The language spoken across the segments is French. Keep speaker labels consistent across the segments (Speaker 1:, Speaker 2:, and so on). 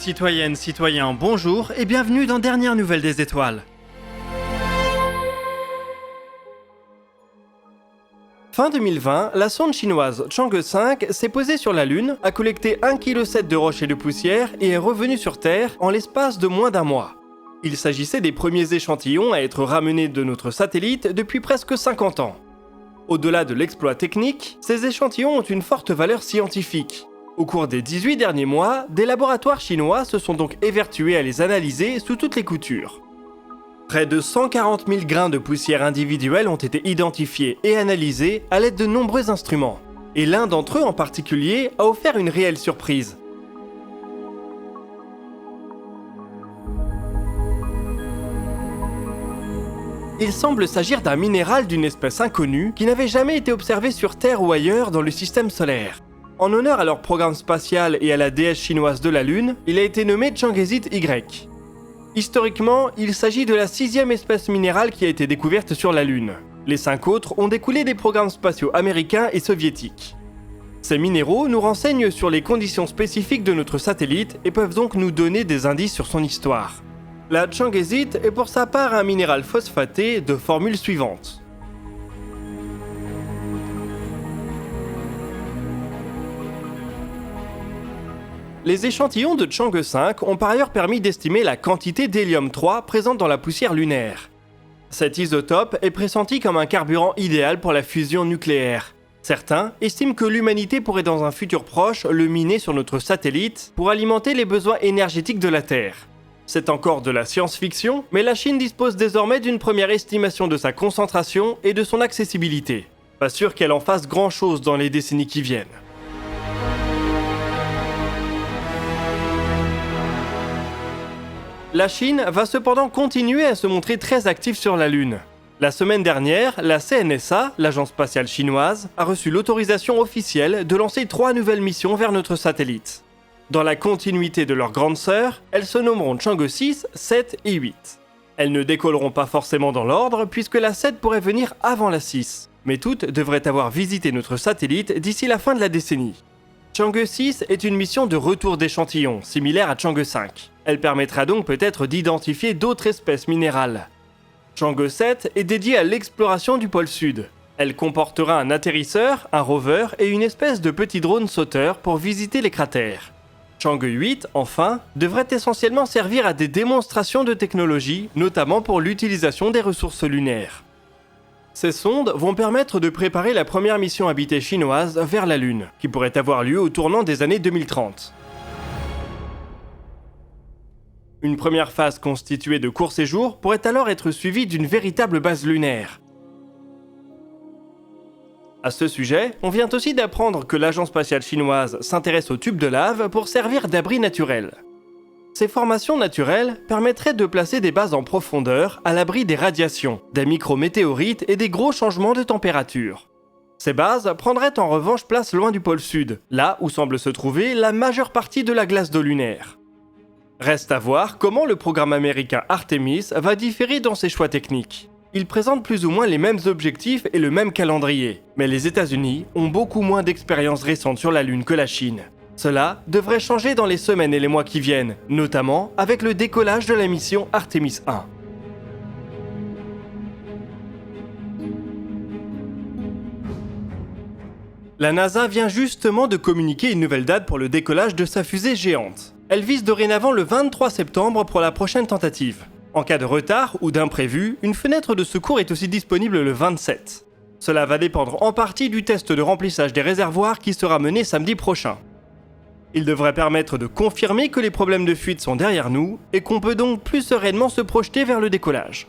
Speaker 1: Citoyennes, citoyens, bonjour et bienvenue dans Dernière Nouvelle des Étoiles. Fin 2020, la sonde chinoise Chang'e 5 s'est posée sur la Lune, a collecté 1,7 kg de roches et de poussière et est revenue sur Terre en l'espace de moins d'un mois. Il s'agissait des premiers échantillons à être ramenés de notre satellite depuis presque 50 ans. Au-delà de l'exploit technique, ces échantillons ont une forte valeur scientifique. Au cours des 18 derniers mois, des laboratoires chinois se sont donc évertués à les analyser sous toutes les coutures. Près de 140 000 grains de poussière individuels ont été identifiés et analysés à l'aide de nombreux instruments. Et l'un d'entre eux en particulier a offert une réelle surprise. Il semble s'agir d'un minéral d'une espèce inconnue qui n'avait jamais été observé sur Terre ou ailleurs dans le système solaire. En honneur à leur programme spatial et à la déesse chinoise de la Lune, il a été nommé Chang'ezit Y. Historiquement, il s'agit de la 6e espèce minérale qui a été découverte sur la Lune. Les 5 autres ont découlé des programmes spatiaux américains et soviétiques. Ces minéraux nous renseignent sur les conditions spécifiques de notre satellite et peuvent donc nous donner des indices sur son histoire. La Chang'ezit est pour sa part un minéral phosphaté de formule suivante. Les échantillons de Chang'e 5 ont par ailleurs permis d'estimer la quantité d'hélium-3 présente dans la poussière lunaire. Cet isotope est pressenti comme un carburant idéal pour la fusion nucléaire. Certains estiment que l'humanité pourrait dans un futur proche le miner sur notre satellite pour alimenter les besoins énergétiques de la Terre. C'est encore de la science-fiction, mais la Chine dispose désormais d'une première estimation de sa concentration et de son accessibilité. Pas sûr qu'elle en fasse grand-chose dans les décennies qui viennent. La Chine va cependant continuer à se montrer très active sur la Lune. La semaine dernière, la CNSA, l'agence spatiale chinoise, a reçu l'autorisation officielle de lancer 3 nouvelles missions vers notre satellite. Dans la continuité de leurs grandes sœurs, elles se nommeront Chang'e 6, 7 et 8. Elles ne décolleront pas forcément dans l'ordre puisque la 7 pourrait venir avant la 6, mais toutes devraient avoir visité notre satellite d'ici la fin de la décennie. Chang'e 6 est une mission de retour d'échantillons, similaire à Chang'e 5. Elle permettra donc peut-être d'identifier d'autres espèces minérales. Chang'e 7 est dédiée à l'exploration du pôle sud. Elle comportera un atterrisseur, un rover et une espèce de petit drone sauteur pour visiter les cratères. Chang'e 8, enfin, devrait essentiellement servir à des démonstrations de technologie, notamment pour l'utilisation des ressources lunaires. Ces sondes vont permettre de préparer la première mission habitée chinoise vers la Lune, qui pourrait avoir lieu au tournant des années 2030. Une première phase constituée de courts séjours pourrait alors être suivie d'une véritable base lunaire. À ce sujet, on vient aussi d'apprendre que l'agence spatiale chinoise s'intéresse aux tubes de lave pour servir d'abri naturel. Ces formations naturelles permettraient de placer des bases en profondeur à l'abri des radiations, des micrométéorites et des gros changements de température. Ces bases prendraient en revanche place loin du pôle sud, là où semble se trouver la majeure partie de la glace d'eau lunaire. Reste à voir comment le programme américain Artemis va différer dans ses choix techniques. Il présente plus ou moins les mêmes objectifs et le même calendrier, mais les États-Unis ont beaucoup moins d'expériences récentes sur la Lune que la Chine. Cela devrait changer dans les semaines et les mois qui viennent, notamment avec le décollage de la mission Artemis 1. La NASA vient justement de communiquer une nouvelle date pour le décollage de sa fusée géante. Elle vise dorénavant le 23 septembre pour la prochaine tentative. En cas de retard ou d'imprévu, une fenêtre de secours est aussi disponible le 27. Cela va dépendre en partie du test de remplissage des réservoirs qui sera mené samedi prochain. Il devrait permettre de confirmer que les problèmes de fuite sont derrière nous et qu'on peut donc plus sereinement se projeter vers le décollage.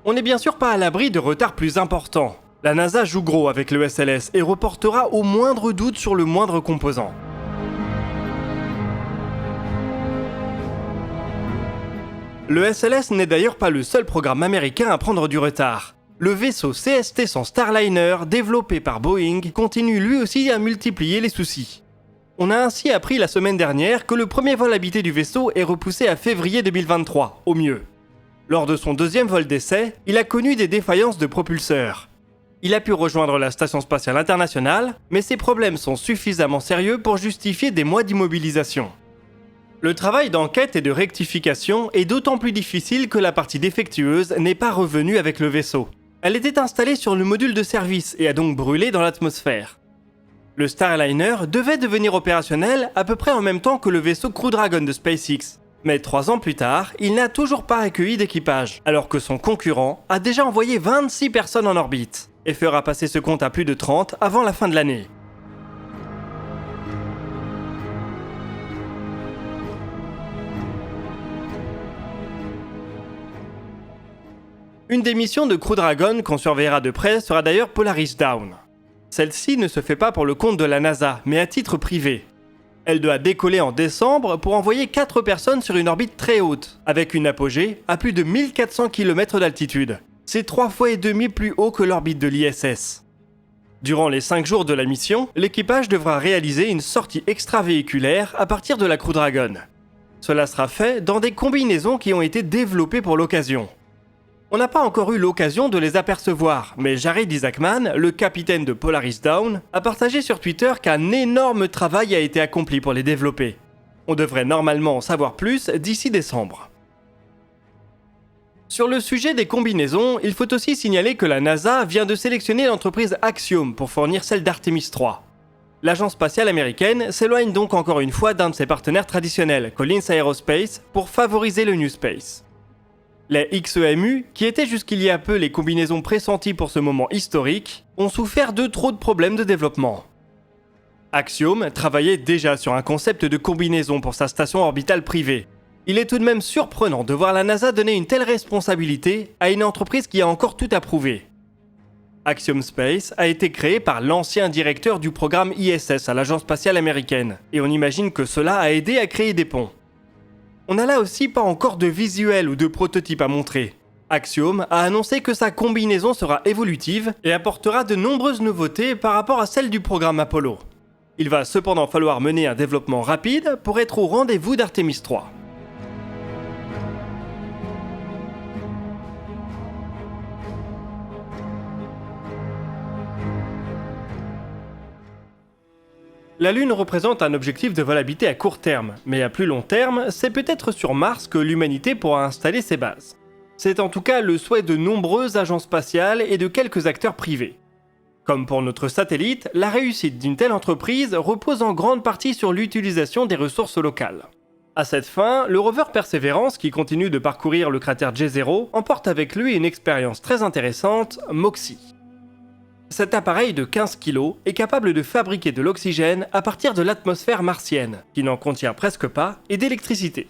Speaker 1: On n'est bien sûr pas à l'abri de retards plus importants. La NASA joue gros avec le SLS et reportera au moindre doute sur le moindre composant. Le SLS n'est d'ailleurs pas le seul programme américain à prendre du retard. Le vaisseau CST-100 Starliner, développé par Boeing, continue lui aussi à multiplier les soucis. On a ainsi appris la semaine dernière que le premier vol habité du vaisseau est repoussé à février 2023, au mieux. Lors de son deuxième vol d'essai, il a connu des défaillances de propulseurs. Il a pu rejoindre la Station spatiale internationale, mais ses problèmes sont suffisamment sérieux pour justifier des mois d'immobilisation. Le travail d'enquête et de rectification est d'autant plus difficile que la partie défectueuse n'est pas revenue avec le vaisseau. Elle était installée sur le module de service et a donc brûlé dans l'atmosphère. Le Starliner devait devenir opérationnel à peu près en même temps que le vaisseau Crew Dragon de SpaceX. Mais 3 ans plus tard, il n'a toujours pas accueilli d'équipage, alors que son concurrent a déjà envoyé 26 personnes en orbite, et fera passer ce compte à plus de 30 avant la fin de l'année. Une des missions de Crew Dragon qu'on surveillera de près sera d'ailleurs Polaris Dawn. Celle-ci ne se fait pas pour le compte de la NASA, mais à titre privé. Elle doit décoller en décembre pour envoyer 4 personnes sur une orbite très haute, avec une apogée à plus de 1400 km d'altitude. C'est 3 fois et demi plus haut que l'orbite de l'ISS. Durant les 5 jours de la mission, l'équipage devra réaliser une sortie extravéhiculaire à partir de la Crew Dragon. Cela sera fait dans des combinaisons qui ont été développées pour l'occasion. On n'a pas encore eu l'occasion de les apercevoir, mais Jared Isaacman, le capitaine de Polaris Dawn, a partagé sur Twitter qu'un énorme travail a été accompli pour les développer. On devrait normalement en savoir plus d'ici décembre. Sur le sujet des combinaisons, il faut aussi signaler que la NASA vient de sélectionner l'entreprise Axiom pour fournir celle d'Artemis 3. L'agence spatiale américaine s'éloigne donc encore une fois d'un de ses partenaires traditionnels, Collins Aerospace, pour favoriser le New Space. Les XEMU, qui étaient jusqu'il y a peu les combinaisons pressenties pour ce moment historique, ont souffert de trop de problèmes de développement. Axiom travaillait déjà sur un concept de combinaison pour sa station orbitale privée. Il est tout de même surprenant de voir la NASA donner une telle responsabilité à une entreprise qui a encore tout à prouver. Axiom Space a été créé par l'ancien directeur du programme ISS à l'agence spatiale américaine, et on imagine que cela a aidé à créer des ponts. On n'a là aussi pas encore de visuel ou de prototype à montrer. Axiom a annoncé que sa combinaison sera évolutive et apportera de nombreuses nouveautés par rapport à celle du programme Apollo. Il va cependant falloir mener un développement rapide pour être au rendez-vous d'Artemis 3. La Lune représente un objectif de volabilité à court terme, mais à plus long terme, c'est peut-être sur Mars que l'humanité pourra installer ses bases. C'est en tout cas le souhait de nombreuses agences spatiales et de quelques acteurs privés. Comme pour notre satellite, la réussite d'une telle entreprise repose en grande partie sur l'utilisation des ressources locales. À cette fin, le rover Perseverance, qui continue de parcourir le cratère Jezero, emporte avec lui une expérience très intéressante, MOXIE. Cet appareil de 15 kg est capable de fabriquer de l'oxygène à partir de l'atmosphère martienne, qui n'en contient presque pas, et d'électricité.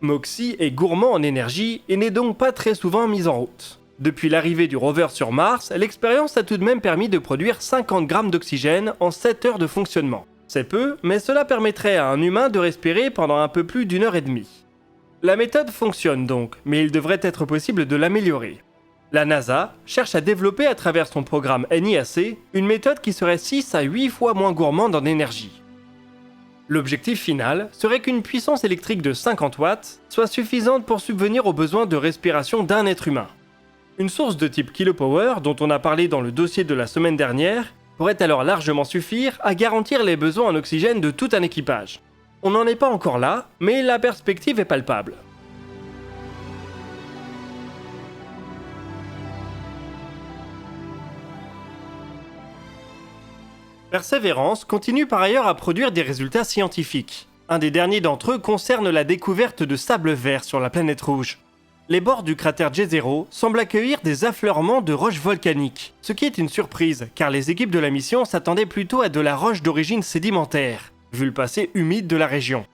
Speaker 1: MOXIE est gourmand en énergie et n'est donc pas très souvent mis en route. Depuis l'arrivée du rover sur Mars, l'expérience a tout de même permis de produire 50 grammes d'oxygène en 7 heures de fonctionnement. C'est peu, mais cela permettrait à un humain de respirer pendant un peu plus d'1 heure et demie. La méthode fonctionne donc, mais il devrait être possible de l'améliorer. La NASA cherche à développer à travers son programme NIAC une méthode qui serait 6 à 8 fois moins gourmande en énergie. L'objectif final serait qu'une puissance électrique de 50 watts soit suffisante pour subvenir aux besoins de respiration d'un être humain. Une source de type kilopower, dont on a parlé dans le dossier de la semaine dernière, pourrait alors largement suffire à garantir les besoins en oxygène de tout un équipage. On n'en est pas encore là, mais la perspective est palpable. Perseverance continue par ailleurs à produire des résultats scientifiques. Un des derniers d'entre eux concerne la découverte de sable vert sur la planète rouge. Les bords du cratère Jezero semblent accueillir des affleurements de roches volcaniques, ce qui est une surprise car les équipes de la mission s'attendaient plutôt à de la roche d'origine sédimentaire, vu le passé humide de la région.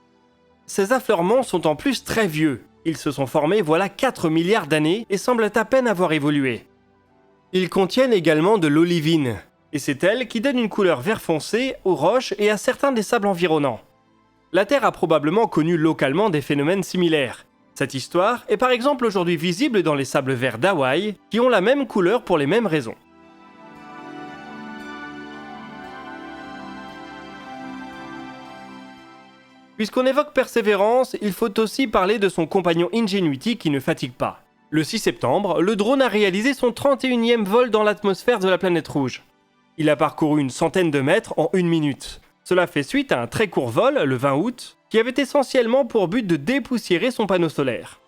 Speaker 1: Ces affleurements sont en plus très vieux, ils se sont formés voilà 4 milliards d'années et semblent à peine avoir évolué. Ils contiennent également de l'olivine, et c'est elle qui donne une couleur vert foncé aux roches et à certains des sables environnants. La Terre a probablement connu localement des phénomènes similaires. Cette histoire est par exemple aujourd'hui visible dans les sables verts d'Hawaï, qui ont la même couleur pour les mêmes raisons. Puisqu'on évoque Perseverance, il faut aussi parler de son compagnon Ingenuity qui ne fatigue pas. Le 6 septembre, le drone a réalisé son 31e vol dans l'atmosphère de la planète rouge. Il a parcouru une centaine de mètres en 1 minute. Cela fait suite à un très court vol, le 20 août, qui avait essentiellement pour but de dépoussiérer son panneau solaire.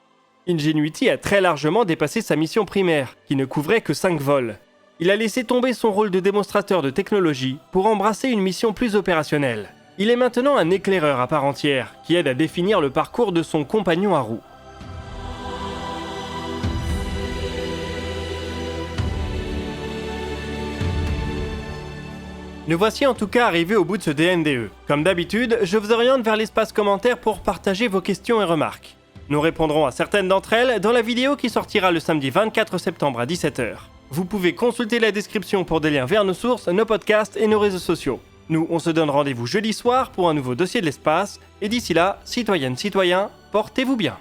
Speaker 1: Ingenuity a très largement dépassé sa mission primaire, qui ne couvrait que 5 vols. Il a laissé tomber son rôle de démonstrateur de technologie pour embrasser une mission plus opérationnelle. Il est maintenant un éclaireur à part entière, qui aide à définir le parcours de son compagnon à roues. Nous voici en tout cas arrivés au bout de ce DNDE. Comme d'habitude, je vous oriente vers l'espace commentaire pour partager vos questions et remarques. Nous répondrons à certaines d'entre elles dans la vidéo qui sortira le samedi 24 septembre à 17h. Vous pouvez consulter la description pour des liens vers nos sources, nos podcasts et nos réseaux sociaux. Nous, on se donne rendez-vous jeudi soir pour un nouveau dossier de l'espace, et d'ici là, citoyennes, citoyens, portez-vous bien.